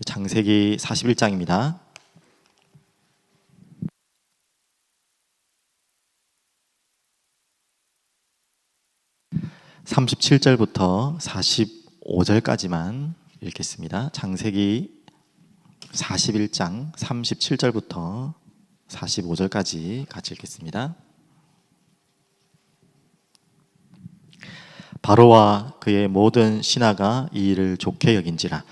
창세기 41장입니다. 37절부터 45절까지만 읽겠습니다. 창세기 41장 37절부터 45절까지 같이 읽겠습니다. 바로와 그의 모든 신하가 이 일을 좋게 여긴지라.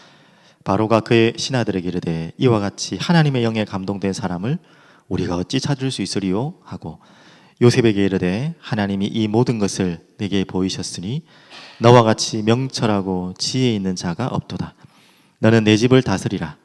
바로가 그의 신하들에게 이르되 이와 같이 하나님의 영에 감동된 사람을 우리가 어찌 찾을 수 있으리요 하고 요셉에게 이르되 하나님이 이 모든 것을 내게 보이셨으니 너와 같이 명철하고 지혜 있는 자가 없도다. 너는 내 집을 다스리라.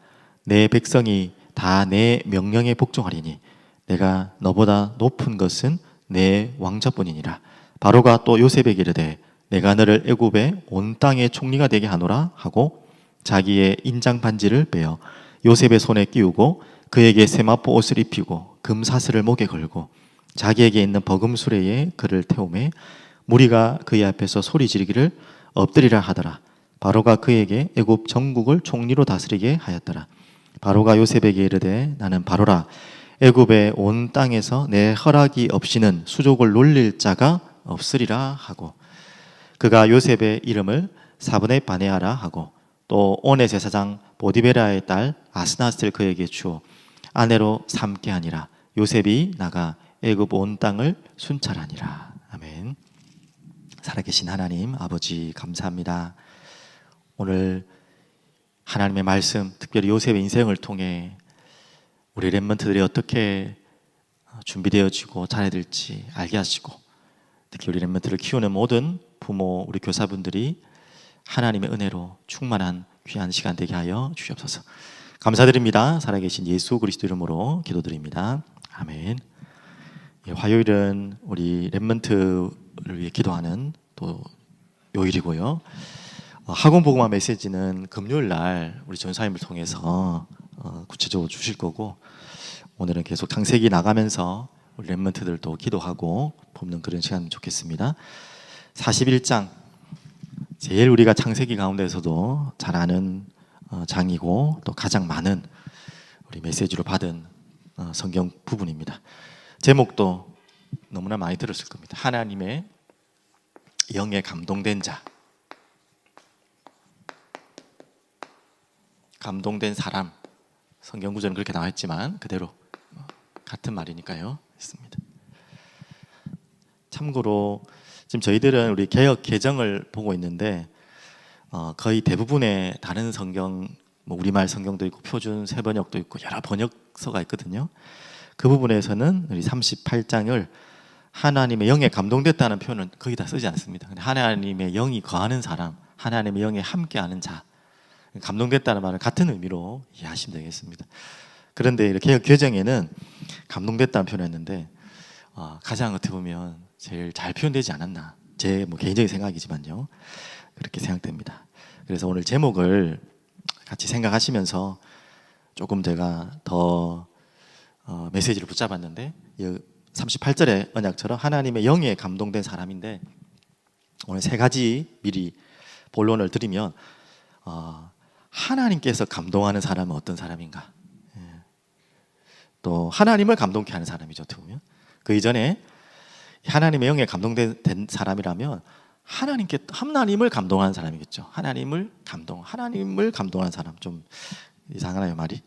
내 백성이 다 내 명령에 복종하리니 내가 너보다 높은 것은 내 왕자뿐이니라. 바로가 또 요셉에게 이르되 내가 너를 애굽의 온 땅의 총리가 되게 하노라 하고 자기의 인장 반지를 빼어 요셉의 손에 끼우고 그에게 세마포 옷을 입히고 금사슬을 목에 걸고 자기에게 있는 버금 수레에 그를 태우매 무리가 그의 앞에서 소리 지르기를 엎드리라 하더라. 바로가 그에게 애굽 전국을 총리로 다스리게 하였더라. 바로가 요셉에게 이르되 나는 바로라. 애굽의 온 땅에서 내 허락이 없이는 수족을 놀릴 자가 없으리라 하고 그가 요셉의 이름을 사브네 바네아라 하고 또 온의 제사장 보디베라의 딸 아스나스를 그에게 주어 아내로 삼게 하니라. 요셉이 나가 애굽 온 땅을 순찰하니라. 아멘. 살아계신 하나님 아버지 감사합니다. 오늘 하나님의 말씀, 특별히 요셉의 인생을 통해 우리 렘넌트들이 어떻게 준비되어지고 자라야 될지 알게 하시고 특히 우리 렘넌트를 키우는 모든 부모, 우리 교사분들이 하나님의 은혜로 충만한 귀한 시간 되게 하여 주시옵소서. 감사드립니다. 살아계신 예수 그리스도 이름으로 기도드립니다. 아멘. 화요일은 우리 렘넌트를 위해 기도하는 또 요일이고요. 학원 복음화 메시지는 금요일 날 우리 전사님을 통해서 구체적으로 주실 거고 오늘은 계속 창세기 나가면서 우리 렘넌트들도 기도하고 돕는 그런 시간 좋겠습니다. 41장 제일 우리가 창세기 가운데서도 잘 아는 장이고 또 가장 많은 우리 메시지로 받은 성경 부분입니다. 제목도 너무나 많이 들었을 겁니다. 하나님의 영에 감동된 자, 감동된 사람. 성경 구절은 그렇게 나와 있지만 그대로 같은 말이니까요. 있습니다. 참고로 지금 저희들은 우리 개역 개정을 보고 있는데 거의 대부분의 다른 성경, 뭐 우리말 성경도 있고 표준 세번역도 있고 여러 번역서가 있거든요. 그 부분에서는 우리 38장을 하나님의 영에 감동됐다는 표현은 거의 다 쓰지 않습니다. 하나님의 영이 거하는 사람, 하나님의 영에 함께하는 자, 감동됐다는 말은 같은 의미로 이해하시면 되겠습니다. 그런데 이렇게 개정에는 감동됐다는 표현했는데 가장 어떻게 보면 제일 잘 표현되지 않았나, 제 개인적인 생각이지만요, 그렇게 생각됩니다. 그래서 오늘 제목을 같이 생각하시면서 조금 제가 더 메시지를 붙잡았는데 38절의 언약처럼 하나님의 영에 감동된 사람인데 오늘 세 가지 미리 본론을 드리면 하나님께서 감동하는 사람은 어떤 사람인가, 또 하나님을 감동케 하는 사람이죠. 어떻게 보면 그 이전에 하나님의 영에 감동된 사람이라면 하나님을 감동하는 사람이겠죠. 하나님을 감동하는 사람, 좀 이상하나요 말이?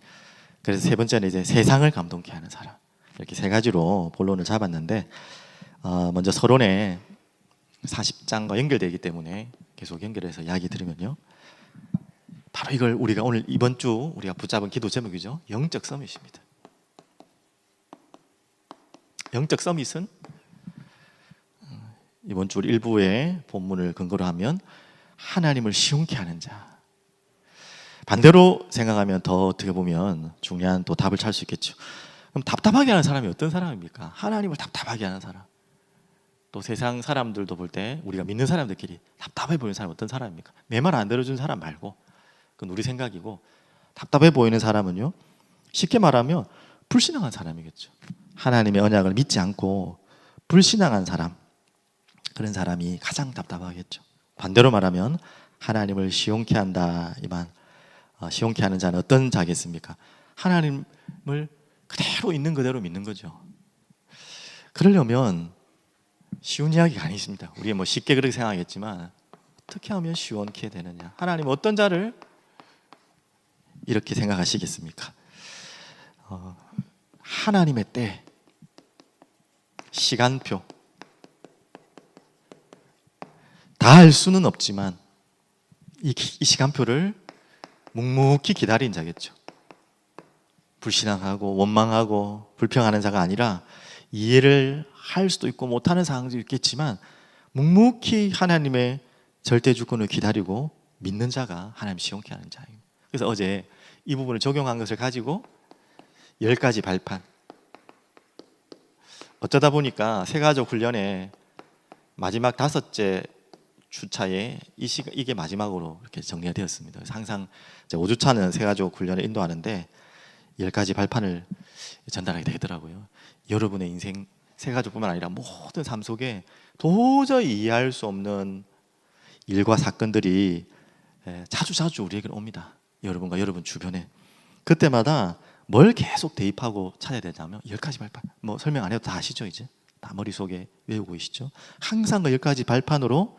그래서 세 번째는 이제 세상을 감동케 하는 사람. 이렇게 세 가지로 본론을 잡았는데 먼저 서론에 40장과 연결되기 때문에 계속 연결해서 이야기 들으면요, 바로 이걸 우리가 오늘 이번 주 우리가 붙잡은 기도 제목이죠. 영적 서밋입니다. 영적 서밋은 이번 주 일부의 본문을 근거로 하면 하나님을 시원케 하는 자. 반대로 생각하면 더 어떻게 보면 중요한 또 답을 찾을 수 있겠죠. 그럼 답답하게 하는 사람이 어떤 사람입니까? 하나님을 답답하게 하는 사람. 또 세상 사람들도 볼 때 우리가 믿는 사람들끼리 답답해 보이는 사람은 어떤 사람입니까? 내 말 안 들어준 사람 말고, 그건 우리 생각이고, 답답해 보이는 사람은요, 쉽게 말하면 불신앙한 사람이겠죠. 하나님의 언약을 믿지 않고 불신앙한 사람, 그런 사람이 가장 답답하겠죠. 반대로 말하면 하나님을 시원케 한다, 이 말, 시온케 하는 자는 어떤 자겠습니까? 하나님을 그대로 있는 그대로 믿는 거죠. 그러려면 쉬운 이야기가 아니십니다. 우리 뭐 쉽게 그렇게 생각하겠지만 어떻게 하면 시온케 되느냐? 하나님 어떤 자를 이렇게 생각하시겠습니까? 하나님의 때, 시간표 다 알 수는 없지만 이 시간표를 묵묵히 기다린 자겠죠. 불신앙하고 원망하고 불평하는 자가 아니라 이해를 할 수도 있고 못하는 상황도 있겠지만 묵묵히 하나님의 절대 주권을 기다리고 믿는 자가 하나님 시온케 하는 자예요. 그래서 어제 이 부분을 적용한 것을 가지고 10가지 발판, 어쩌다 보니까 세가족 훈련의 마지막 5째 주차에 이게 마지막으로 이렇게 정리가 되었습니다. 그래서 항상 5주차는 세가족 훈련을 인도하는데 10가지 발판을 전달하게 되더라고요. 여러분의 인생 세가족뿐만 아니라 모든 삶 속에 도저히 이해할 수 없는 일과 사건들이 자주 우리에게 옵니다. 여러분과 여러분 주변에. 그때마다 뭘 계속 대입하고 찾아야 되냐면 10가지 발판. 뭐 설명 안 해도 다 아시죠? 이제 다 머릿속에 외우고 계시죠? 항상 그 10가지 발판으로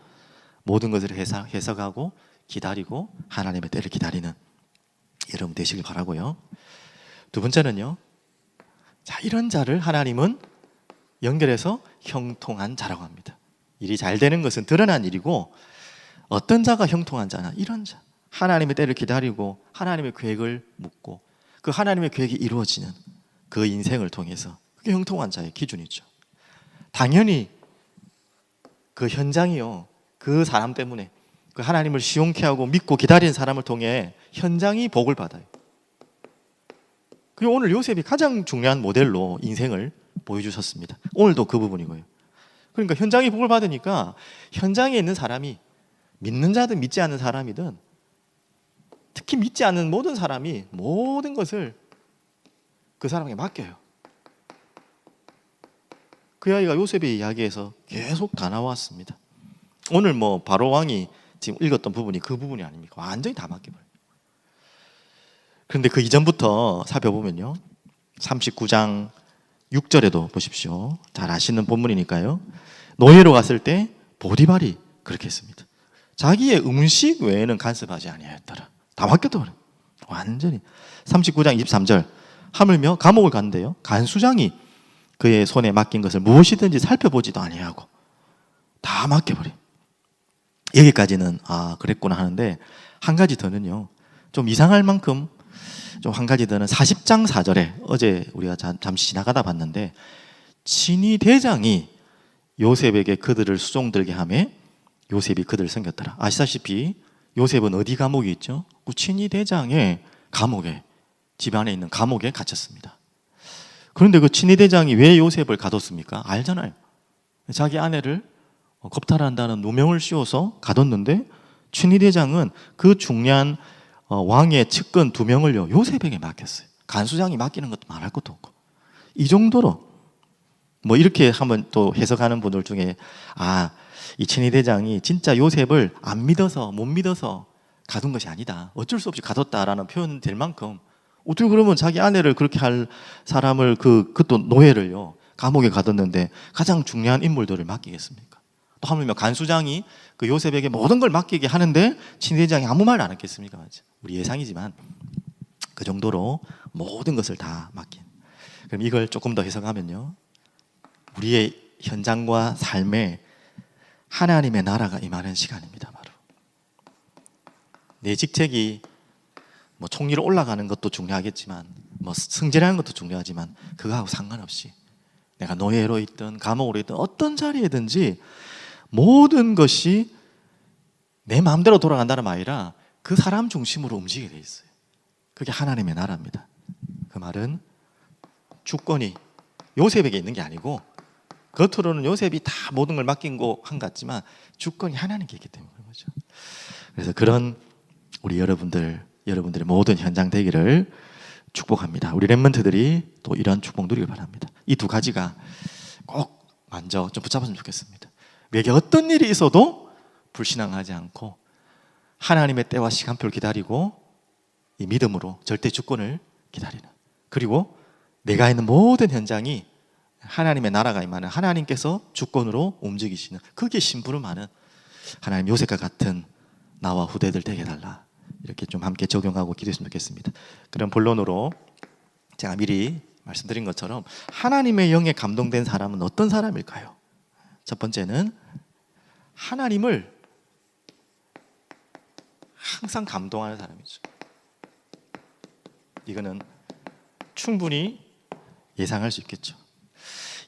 모든 것을 해석하고 기다리고 하나님의 때를 기다리는 여러분 되시길 바라고요. 두 번째는요, 자, 이런 자를 하나님은 연결해서 형통한 자라고 합니다. 일이 잘 되는 것은 드러난 일이고 어떤 자가 형통한 자냐? 이런 자, 하나님의 때를 기다리고 하나님의 계획을 묻고 그 하나님의 계획이 이루어지는 그 인생을 통해서, 그게 형통한 자의 기준이죠. 당연히 그 현장이요, 그 사람 때문에, 그 하나님을 시온케 하고 믿고 기다리는 사람을 통해 현장이 복을 받아요. 그리고 오늘 요셉이 가장 중요한 모델로 인생을 보여주셨습니다. 오늘도 그 부분이고요. 그러니까 현장이 복을 받으니까 현장에 있는 사람이 믿는 자든 믿지 않는 사람이든, 특히 믿지 않는 모든 사람이 모든 것을 그 사람에게 맡겨요. 그 이야기가 요셉의 이야기에서 계속 다 나왔습니다. 오늘 뭐 바로 왕이 지금 읽었던 부분이 그 부분이 아닙니까? 완전히 다 맡겨버려요. 그런데 그 이전부터 살펴보면요, 39장 6절에도 보십시오. 잘 아시는 본문이니까요. 노예로 갔을 때 보디발이 그렇게 했습니다. 자기의 음식 외에는 간섭하지 아니하였더라. 다 맡겼더라. 완전히. 39장 23절, 하물며 감옥을 갔는데요, 간수장이 그의 손에 맡긴 것을 무엇이든지 살펴보지도 아니하고 다 맡겨버려. 여기까지는 그랬구나 하는데, 한 가지 더는요, 좀 이상할 만큼 좀 한 가지 더는 40장 4절에 어제 우리가 잠시 지나가다 봤는데, 친위 대장이 요셉에게 그들을 수종들게 하며 요셉이 그들을 섬겼더라. 아시다시피 요셉은 어디 감옥이 있죠? 그 친위 대장의 감옥에, 집안에 있는 감옥에 갇혔습니다. 그런데 그 친위 대장이 왜 요셉을 가뒀습니까? 알잖아요. 자기 아내를 겁탈한다는 누명을 씌워서 가뒀는데, 친위 대장은 그 중요한 왕의 측근 2명을요 요셉에게 맡겼어요. 간수장이 맡기는 것도 말할 것도 없고. 이 정도로 뭐 이렇게 한번 또 해석하는 분들 중에 이 친위 대장이 진짜 요셉을 안 믿어서, 못 믿어서 가둔 것이 아니다, 어쩔 수 없이 가뒀다라는 표현 될 만큼, 어떻게 그러면 자기 아내를 그렇게 할 사람을 그것도 노예를요 감옥에 가뒀는데 가장 중요한 인물들을 맡기겠습니까? 또 하물며 간수장이 그 요셉에게 모든 걸 맡기게 하는데 친위 대장이 아무 말 안 했겠습니까? 맞죠? 우리 예상이지만 그 정도로 모든 것을 다 맡긴. 그럼 이걸 조금 더 해석하면요, 우리의 현장과 삶에 하나님의 나라가 임하는 시간입니다. 바로 내 직책이 뭐 총리로 올라가는 것도 중요하겠지만, 뭐 승진하는 것도 중요하지만, 그거하고 상관없이 내가 노예로 있든 감옥으로 있든 어떤 자리에든지 모든 것이 내 마음대로 돌아간다는 말 아니라 그 사람 중심으로 움직이게 돼 있어요. 그게 하나님의 나라입니다. 그 말은 주권이 요셉에게 있는 게 아니고, 겉으로는 요셉이 다 모든 걸 맡긴 것 같지만 주권이 하나님께 있기 때문에 그런 거죠. 그래서 그런 우리 여러분들의 모든 현장 되기를 축복합니다. 우리 렘넌트들이 또 이런 축복 누리길 바랍니다. 이 2가지가 꼭 먼저 좀 붙잡았으면 좋겠습니다. 내게 어떤 일이 있어도 불신앙하지 않고 하나님의 때와 시간표를 기다리고 이 믿음으로 절대 주권을 기다리는, 그리고 내가 있는 모든 현장이 하나님의 나라가 임하는, 하나님께서 주권으로 움직이시는, 그게 심부름하는 하나님 요셉과 같은 나와 후대들 되게 해달라. 이렇게 좀 함께 적용하고 기도했으면 좋겠습니다. 그럼 본론으로, 제가 미리 말씀드린 것처럼 하나님의 영에 감동된 사람은 어떤 사람일까요? 첫 번째는 하나님을 항상 감동하는 사람이죠. 이거는 충분히 예상할 수 있겠죠.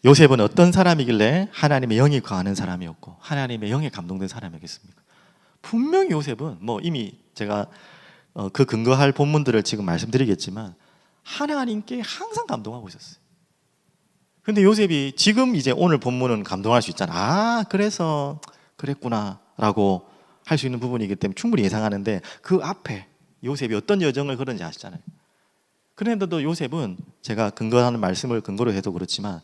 요셉은 어떤 사람이길래 하나님의 영이 거하는 사람이었고 하나님의 영에 감동된 사람이겠습니까? 분명히 요셉은 이미 제가 그 근거할 본문들을 지금 말씀드리겠지만 하나님께 항상 감동하고 있었어요. 근데 요셉이 지금 이제 오늘 본문은 감동할 수 있잖아. 그래서 그랬구나 라고 할 수 있는 부분이기 때문에 충분히 예상하는데, 그 앞에 요셉이 어떤 여정을 걸었는지 아시잖아요. 그런데도 요셉은 제가 근거하는 말씀을 근거로 해도 그렇지만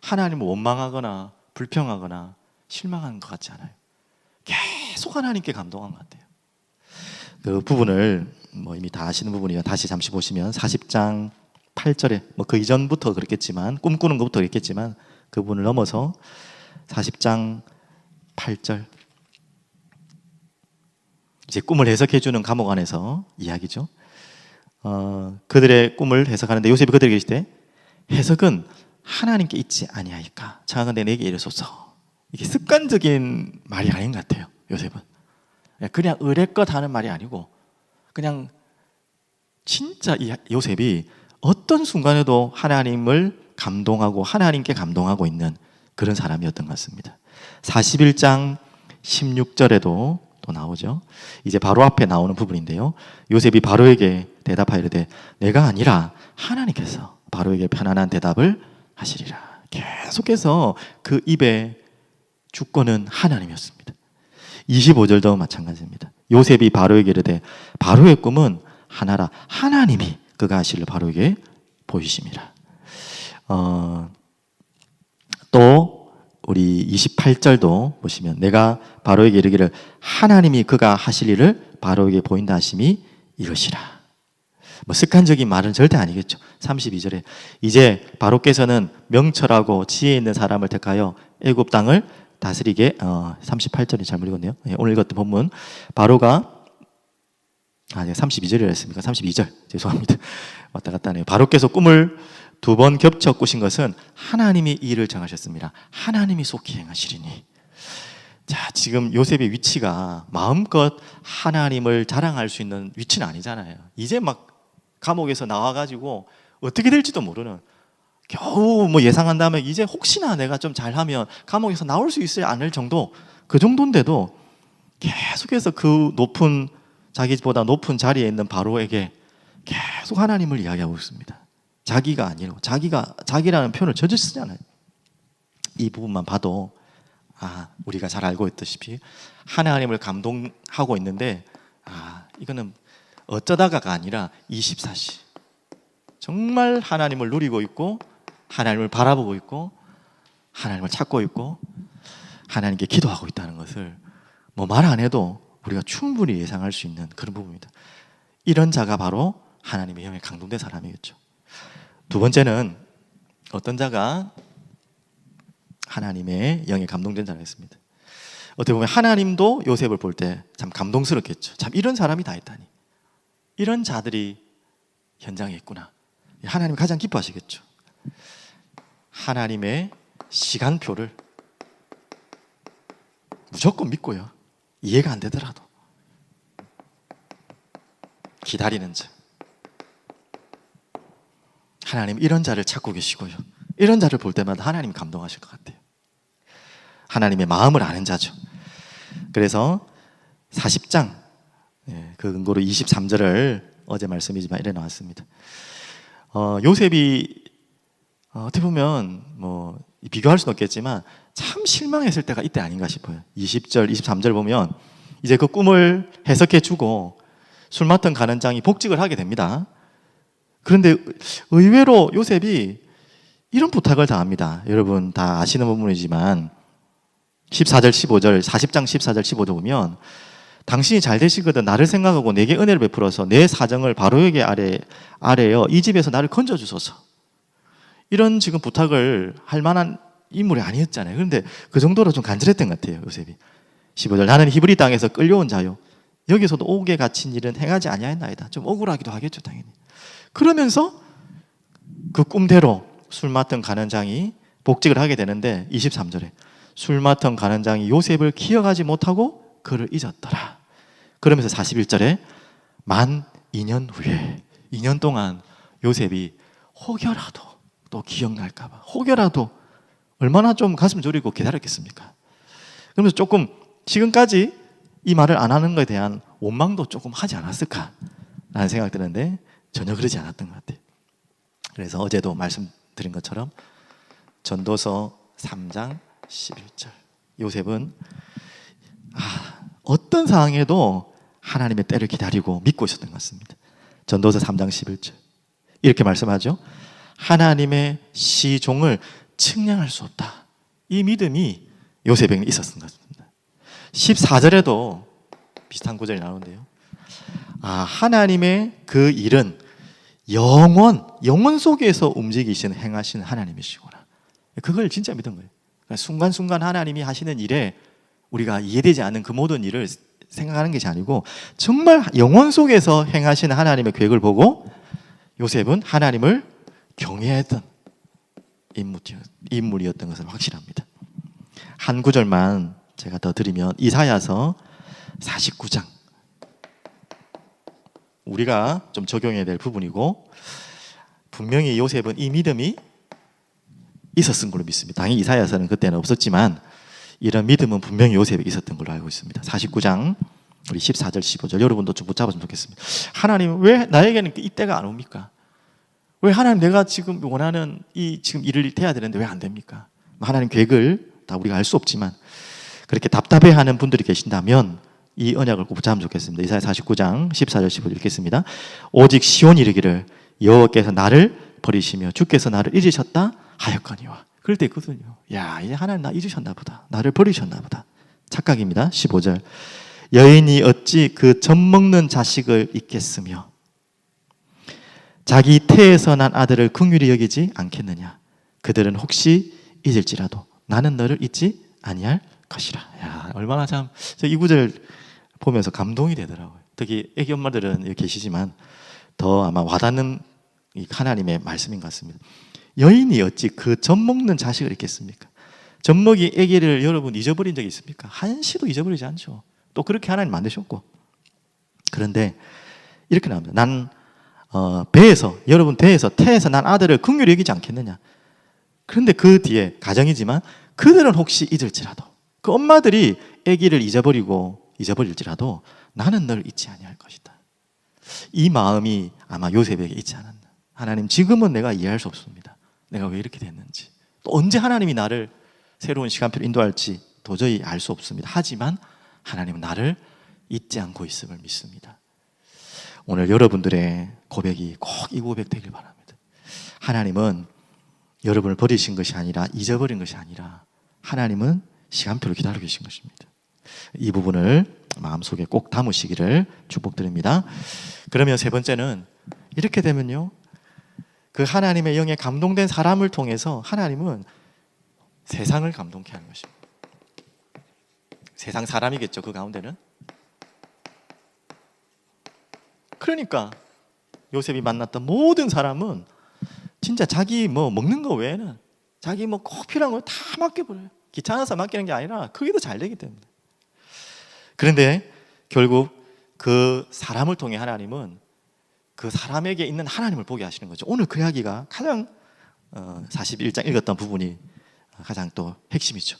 하나님을 원망하거나 불평하거나 실망하는 것 같지 않아요. 계속 하나님께 감동한 것 같아요. 그 부분을 이미 다 아시는 부분이라 다시 잠시 보시면 40장 8절에 그 이전부터 그랬겠지만, 꿈꾸는 것부터 그랬겠지만 그 부분을 넘어서 40장 8절, 이제 꿈을 해석해 주는 감옥 안에서 이야기죠. 그들의 꿈을 해석하는데 요셉이 그들에게 이르시되 해석은 하나님께 있지 아니하이까 청하건대 내게 이르소서. 이게 습관적인 말이 아닌 것 같아요. 요셉은 그냥 의례껏 하는 말이 아니고 그냥 진짜 이 요셉이 어떤 순간에도 하나님을 감동하고 하나님께 감동하고 있는 그런 사람이었던 것 같습니다. 41장 16절에도 또 나오죠. 이제 바로 앞에 나오는 부분인데요. 요셉이 바로에게 대답하여 이르되 내가 아니라 하나님께서 바로에게 편안한 대답을 하시리라. 계속해서 그 입의 주권은 하나님이었습니다. 25절도 마찬가지입니다. 요셉이 바로에게 이르되 바로의 꿈은 하나라, 하나님이 그가 하실 바로에게 보이심이라. 또 우리 28절도 보시면 내가 바로에게 이르기를 하나님이 그가 하실 일을 바로에게 보인다 하심이 이것이라. 습관적인 말은 절대 아니겠죠. 32절에 이제 바로께서는 명철하고 지혜 있는 사람을 택하여 애굽 땅을 다스리게, 38절이 잘못 읽었네요. 오늘 읽었던 본문 바로가 32절이라 했습니까? 32절 죄송합니다. 왔다 갔다 하네요. 바로께서 꿈을 2번 겹쳐 꾸신 것은 하나님이 이 일을 정하셨습니다. 하나님이 속히 행하시리니. 자, 지금 요셉의 위치가 마음껏 하나님을 자랑할 수 있는 위치는 아니잖아요. 이제 막 감옥에서 나와가지고 어떻게 될지도 모르는, 겨우 예상한다면 이제 혹시나 내가 좀 잘하면 감옥에서 나올 수 있지 않을 정도, 그 정도인데도 계속해서 그 자기보다 높은 자리에 있는 바로에게 계속 하나님을 이야기하고 있습니다. 자기가 아니고 자기라는 표현을 저질 쓰잖아요. 이 부분만 봐도 우리가 잘 알고 있다시피 하나님을 감동하고 있는데 이거는 어쩌다가가 아니라 24시 정말 하나님을 누리고 있고 하나님을 바라보고 있고 하나님을 찾고 있고 하나님께 기도하고 있다는 것을 말 안 해도 우리가 충분히 예상할 수 있는 그런 부분입니다. 이런 자가 바로 하나님의 영에 감동된 사람이겠죠. 두 번째는 어떤 자가 하나님의 영에 감동된 자가 있습니다. 어떻게 보면 하나님도 요셉을 볼 때 참 감동스럽겠죠. 참 이런 사람이 다 있다니, 이런 자들이 현장에 있구나. 하나님이 가장 기뻐하시겠죠. 하나님의 시간표를 무조건 믿고요, 이해가 안 되더라도 기다리는 자, 하나님 이런 자를 찾고 계시고요, 이런 자를 볼 때마다 하나님 감동하실 것 같아요. 하나님의 마음을 아는 자죠. 그래서 40장 그 근거로 23절을 어제 말씀이지만 이래 나왔습니다. 요셉이 어떻게 보면 비교할 수는 없겠지만 참 실망했을 때가 이때 아닌가 싶어요. 20절, 23절 보면 이제 그 꿈을 해석해 주고 술 맡은 간원장이 복직을 하게 됩니다. 그런데 의외로 요셉이 이런 부탁을 다 합니다. 여러분 다 아시는 부분이지만 14절, 15절, 40장 14절, 15절 보면 당신이 잘 되시거든 나를 생각하고 내게 은혜를 베풀어서 내 사정을 바로에게 아래여 이 집에서 나를 건져주소서. 이런 지금 부탁을 할 만한 인물이 아니었잖아요. 그런데 그 정도로 좀 간절했던 것 같아요, 요셉이. 15절 나는 히브리 땅에서 끌려온 자요 여기서도 옥에 갇힌 일은 행하지 아니하였나이다. 좀 억울하기도 하겠죠, 당연히. 그러면서 그 꿈대로 술 맡은 간원장이 복직을 하게 되는데 23절에 술 맡은 간원장이 요셉을 기억하지 못하고 그를 잊었더라. 그러면서 41절에 만 2년 후에 2년 동안 요셉이 혹여라도 또 기억날까봐 혹여라도 얼마나 좀 가슴 졸이고 기다렸겠습니까? 그러면서 조금 지금까지 이 말을 안 하는 것에 대한 원망도 조금 하지 않았을까라는 생각 드는데 전혀 그러지 않았던 것 같아요. 그래서 어제도 말씀드린 것처럼 전도서 3장 11절 요셉은 어떤 상황에도 하나님의 때를 기다리고 믿고 있었던 것 같습니다. 전도서 3장 11절 이렇게 말씀하죠. 하나님의 시종을 측량할 수 없다. 이 믿음이 요셉에게 있었던 것 같습니다. 14절에도 비슷한 구절이 나오는데요. 하나님의 그 일은 영원 속에서 움직이시는 행하시는 하나님이시구나. 그걸 진짜 믿은 거예요. 그러니까 순간순간 하나님이 하시는 일에 우리가 이해되지 않는 그 모든 일을 생각하는 것이 아니고 정말 영원 속에서 행하시는 하나님의 계획을 보고 요셉은 하나님을 경외했던 인물이었던 것은 확실합니다. 한 구절만 제가 더 드리면 이사야서 49장 우리가 좀 적용해야 될 부분이고 분명히 요셉은 이 믿음이 있었던 걸로 믿습니다. 당연히 이사야서는 그때는 없었지만 이런 믿음은 분명히 요셉에 있었던 걸로 알고 있습니다. 49장 우리 14절 15절 여러분도 좀 붙잡았으면 좋겠습니다. 하나님 왜 나에게는 이때가 안 옵니까? 왜 하나님 내가 지금 원하는 이 지금 일을 해야 되는데 왜 안 됩니까? 하나님 계획을 다 우리가 알 수 없지만 그렇게 답답해하는 분들이 계신다면 이 언약을 꼭 붙잡으면 좋겠습니다. 이사야 49장 14절 15절 읽겠습니다. 오직 시온이 이르기를 여호와께서 나를 버리시며 주께서 나를 잊으셨다 하였거니와. 그럴 때 있거든요. 야, 이제 하나님 나 잊으셨나 보다. 나를 버리셨나 보다. 착각입니다. 15절 여인이 어찌 그 젖먹는 자식을 잊겠으며 자기 태에서 난 아들을 긍휼히 여기지 않겠느냐. 그들은 혹시 잊을지라도 나는 너를 잊지 아니할 것이라. 야, 얼마나 참 이 구절 보면서 감동이 되더라고요. 특히 애기 엄마들은 여기 계시지만 더 아마 와닿는 이 하나님의 말씀인 것 같습니다. 여인이 어찌 그 젖먹는 자식을 잊겠습니까? 젖먹이 아기를 여러분 잊어버린 적이 있습니까? 한시도 잊어버리지 않죠. 또 그렇게 하나님 만드셨고. 그런데 이렇게 나옵니다. 난 배에서 여러분 태에서 난 아들을 긍휼히 여기지 않겠느냐. 그런데 그 뒤에 가정이지만 그들은 혹시 잊을지라도 그 엄마들이 아기를 잊어버릴지라도 나는 널 잊지 아니할 것이다. 이 마음이 아마 요셉에게 있지 않았나. 하나님 지금은 내가 이해할 수 없습니다. 내가 왜 이렇게 됐는지 또 언제 하나님이 나를 새로운 시간표로 인도할지 도저히 알 수 없습니다. 하지만 하나님은 나를 잊지 않고 있음을 믿습니다. 오늘 여러분들의 고백이 꼭 이 고백 되길 바랍니다. 하나님은 여러분을 버리신 것이 아니라 잊어버린 것이 아니라 하나님은 시간표를 기다리고 계신 것입니다. 이 부분을 마음속에 꼭 담으시기를 축복드립니다. 그러면 세 번째는 이렇게 되면요, 그 하나님의 영에 감동된 사람을 통해서 하나님은 세상을 감동케 하는 것입니다. 세상 사람이겠죠, 그 가운데는. 그러니까 요셉이 만났던 모든 사람은 진짜 자기 먹는 거 외에는 자기 꼭 필요한 거 다 맡겨버려요. 귀찮아서 맡기는 게 아니라 그게 더 잘 되기 때문에. 그런데 결국 그 사람을 통해 하나님은 그 사람에게 있는 하나님을 보게 하시는 거죠. 오늘 그 이야기가 가장 41장 읽었던 부분이 가장 또 핵심이죠.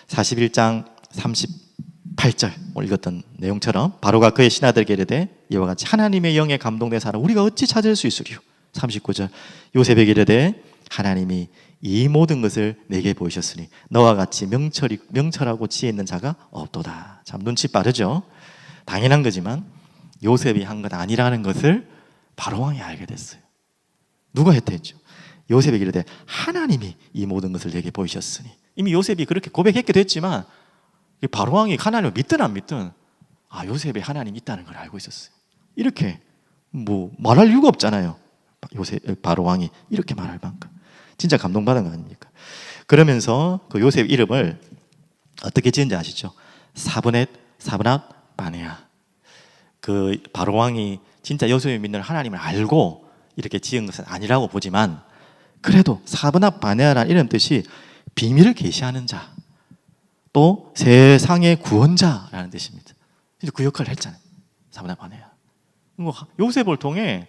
41장 38절 오늘 읽었던 내용처럼 바로가 그의 신하들에게 이르되 이와 같이 하나님의 영에 감동된 사람 우리가 어찌 찾을 수 있으리요. 39절 요셉에게 이르되 하나님이 이 모든 것을 내게 보이셨으니 너와 같이 명철하고 지혜 있는 자가 없도다. 참 눈치 빠르죠. 당연한 거지만 요셉이 한 것 아니라는 것을 바로왕이 알게 됐어요. 누가 했댔죠? 요셉에게 이르되 하나님이 이 모든 것을 내게 보이셨으니. 이미 요셉이 그렇게 고백했기도 했지만 바로왕이 하나님을 믿든 안 믿든 요셉에 하나님이 있다는 걸 알고 있었어요. 이렇게 뭐 말할 이유가 없잖아요. 요셉 바로 왕이 이렇게 말할 만큼 진짜 감동받은 거 아닙니까? 그러면서 그 요셉 이름을 어떻게 지은지 아시죠? 사브낫 바네아. 그 바로 왕이 진짜 요셉이 믿는 하나님을 알고 이렇게 지은 것은 아니라고 보지만, 그래도 사브낫 바네아라는 이름 뜻이 비밀을 계시하는 자, 또 세상의 구원자라는 뜻입니다. 그 역할을 했잖아요. 사브낫 바네아. 요셉을 통해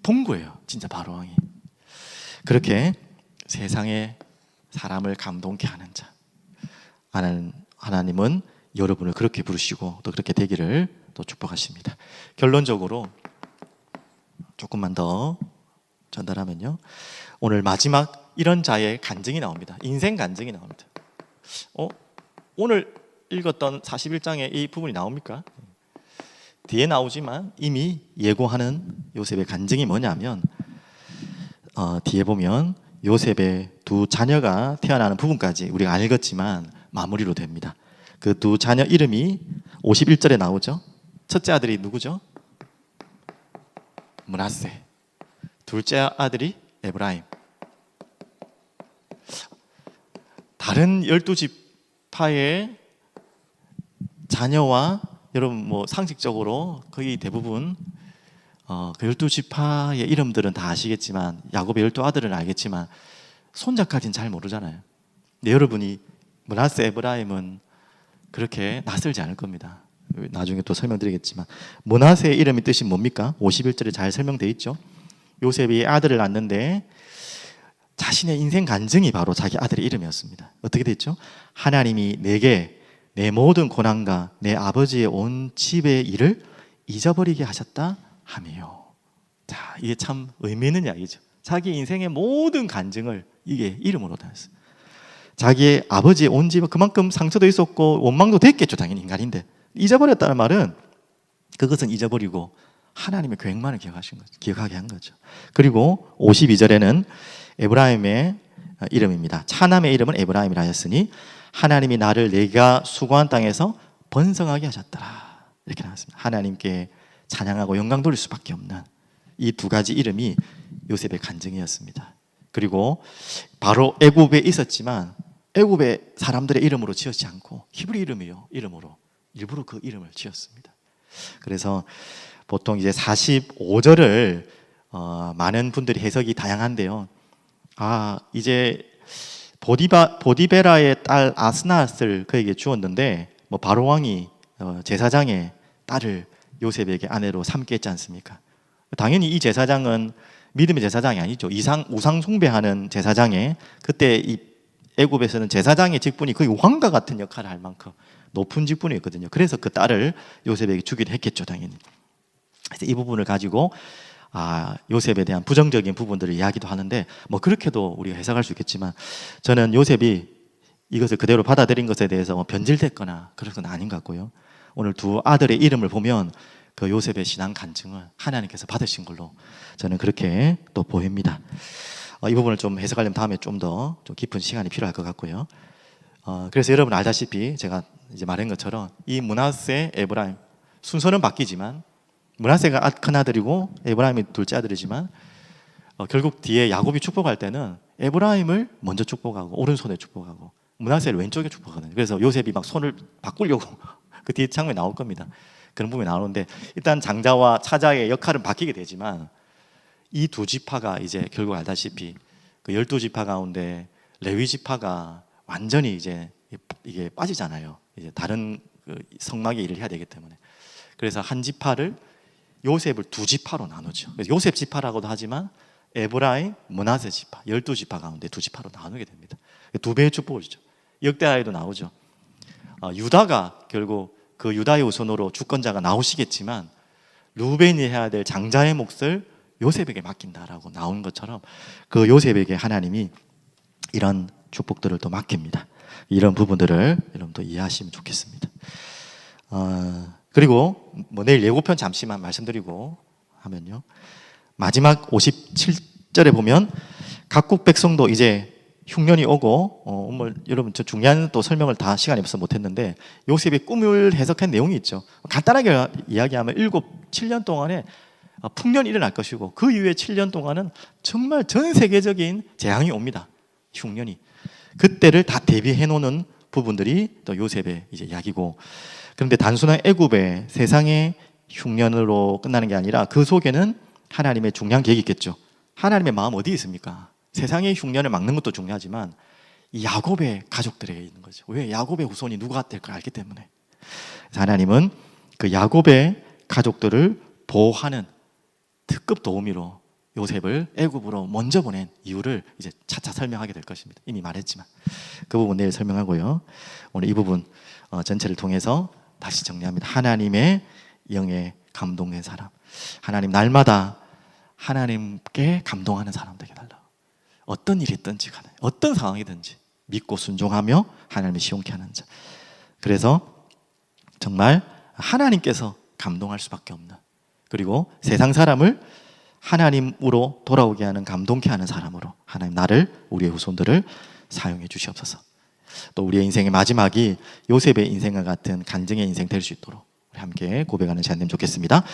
본 거예요. 진짜 바로 왕이. 그렇게 세상의 사람을 감동케 하는 자. 하나님은 여러분을 그렇게 부르시고 또 그렇게 되기를 또 축복하십니다. 결론적으로 조금만 더 전달하면요, 오늘 마지막 이런 자의 간증이 나옵니다. 인생 간증이 나옵니다. 오늘 읽었던 41장에 이 부분이 나옵니까? 뒤에 나오지만 이미 예고하는 요셉의 간증이 뭐냐면, 뒤에 보면 요셉의 두 자녀가 태어나는 부분까지 우리가 읽었지만 마무리로 됩니다. 그 두 자녀 이름이 51절에 나오죠. 첫째 아들이 누구죠? 므낫세. 둘째 아들이 에브라임. 다른 12지파의 자녀와 여러분 뭐 상식적으로 거의 대부분 그 12지파의 이름들은 다 아시겠지만, 야곱의 12아들은 알겠지만 손자까지는 잘 모르잖아요. 근데 여러분이 므낫세, 에브라임은 그렇게 낯설지 않을 겁니다. 나중에 또 설명드리겠지만, 므낫세의 이름의 뜻이 뭡니까? 51절에 잘 설명되어 있죠. 요셉이 아들을 낳는데 자신의 인생 간증이 바로 자기 아들의 이름이었습니다. 어떻게 됐죠? 하나님이 내게 내 모든 고난과 내 아버지의 온 집의 일을 잊어버리게 하셨다 하며. 자, 이게 참 의미 있는 이야기죠. 자기 인생의 모든 간증을 이게 이름으로 다녔어요. 자기의 아버지의 온 집은 그만큼 상처도 있었고 원망도 됐겠죠. 당연히 인간인데. 잊어버렸다는 말은 그것은 잊어버리고 하나님의 계획만을 기억하게 한 거죠. 그리고 52절에는 에브라임의 이름입니다. 차남의 이름은 에브라임이라 하였으니 하나님이 나를 내가 수고한 땅에서 번성하게 하셨더라. 이렇게 나왔습니다. 하나님께 찬양하고 영광 돌릴 수밖에 없는 이 두 가지 이름이 요셉의 간증이었습니다. 그리고 바로 애굽에 있었지만 애굽의 사람들의 이름으로 지었지 않고 히브리 이름으로 일부러 그 이름을 지었습니다. 그래서 보통 이제 45절을 많은 분들이 해석이 다양한데요. 이제 보디베라의 딸 아스낫을 그에게 주었는데 뭐 바로 왕이 제사장의 딸을 요셉에게 아내로 삼게 했지 않습니까? 당연히 이 제사장은 믿음의 제사장이 아니죠. 우상 숭배하는 제사장에, 그때 이 애굽에서는 제사장의 직분이 거의 왕과 같은 역할을 할 만큼 높은 직분이었거든요. 그래서 그 딸을 요셉에게 주기도 했겠죠, 당연히. 그래서 이 부분을 가지고 요셉에 대한 부정적인 부분들을 이야기도 하는데, 뭐 그렇게도 우리가 해석할 수 있겠지만, 저는 요셉이 이것을 그대로 받아들인 것에 대해서 뭐 변질됐거나 그런 건 아닌 것 같고요. 오늘 두 아들의 이름을 보면 그 요셉의 신앙 간증을 하나님께서 받으신 걸로 저는 그렇게 또 보입니다. 이 부분을 좀 해석하려면 다음에 좀 더 좀 깊은 시간이 필요할 것 같고요. 그래서 여러분 알다시피 제가 이제 말한 것처럼 이 므낫세, 에브라임 순서는 바뀌지만, 므낫세가 큰 아들이고 에브라임이 둘째 아들이지만 결국 뒤에 야곱이 축복할 때는 에브라임을 먼저 축복하고 오른손에 축복하고 므낫세를 왼쪽에 축복하거든요. 그래서 요셉이 막 손을 바꾸려고 그 뒤에 장면이 나올 겁니다. 그런 부분이 나오는데, 일단 장자와 차자의 역할은 바뀌게 되지만 이 두 지파가 이제 결국 알다시피 그 12지파 가운데 레위 지파가 완전히 이제 이게 빠지잖아요. 이제 다른 그 성막의 일을 해야 되기 때문에. 그래서 한 지파를 요셉을 두 지파로 나누죠. 그래서 요셉 지파라고도 하지만 에브라임, 므낫세 지파, 12지파 가운데 두 지파로 나누게 됩니다. 두 배의 축복을 주죠. 역대하에도 나오죠. 유다가 결국 그 유다의 후손으로 주권자가 나오시겠지만 루벤이 해야 될 장자의 몫을 요셉에게 맡긴다라고 나온 것처럼 그 요셉에게 하나님이 이런 축복들을 또 맡깁니다. 이런 부분들을 여러분도 이해하시면 좋겠습니다. 그리고 뭐 내일 예고편 잠시만 말씀드리고 하면요, 마지막 57절에 보면 각국 백성도 이제 흉년이 오고 여러분 저 중요한 또 설명을 다 시간이 없어서 못했는데 요셉의 꿈을 해석한 내용이 있죠. 간단하게 이야기하면 7년 동안에 풍년이 일어날 것이고 그 이후에 7년 동안은 정말 전 세계적인 재앙이 옵니다. 흉년이. 그때를 다 대비해 놓는 부분들이 또 요셉의 이제 이야기고, 그런데 단순한 애굽의 세상의 흉년으로 끝나는 게 아니라 그 속에는 하나님의 중요한 계획이 있겠죠. 하나님의 마음 어디에 있습니까? 세상의 흉년을 막는 것도 중요하지만 이 야곱의 가족들에게 있는 거죠. 왜? 야곱의 후손이 누가 될 걸 알기 때문에. 하나님은 그 야곱의 가족들을 보호하는 특급 도우미로 요셉을 애굽으로 먼저 보낸 이유를 이제 차차 설명하게 될 것입니다. 이미 말했지만 그 부분 내일 설명하고요. 오늘 이 부분 전체를 통해서 다시 정리합니다. 하나님의 영에 감동된 사람, 하나님 날마다 하나님께 감동하는 사람 되게 달라. 어떤 일이 있든지 간에 어떤 상황이든지 믿고 순종하며 하나님을 시원케 하는 자. 그래서 정말 하나님께서 감동할 수밖에 없는, 그리고 세상 사람을 하나님으로 돌아오게 하는, 감동케 하는 사람으로 하나님 나를, 우리의 후손들을 사용해 주시옵소서. 또 우리의 인생의 마지막이 요셉의 인생과 같은 간증의 인생 될 수 있도록 우리 함께 고백하는 시간 되면 좋겠습니다.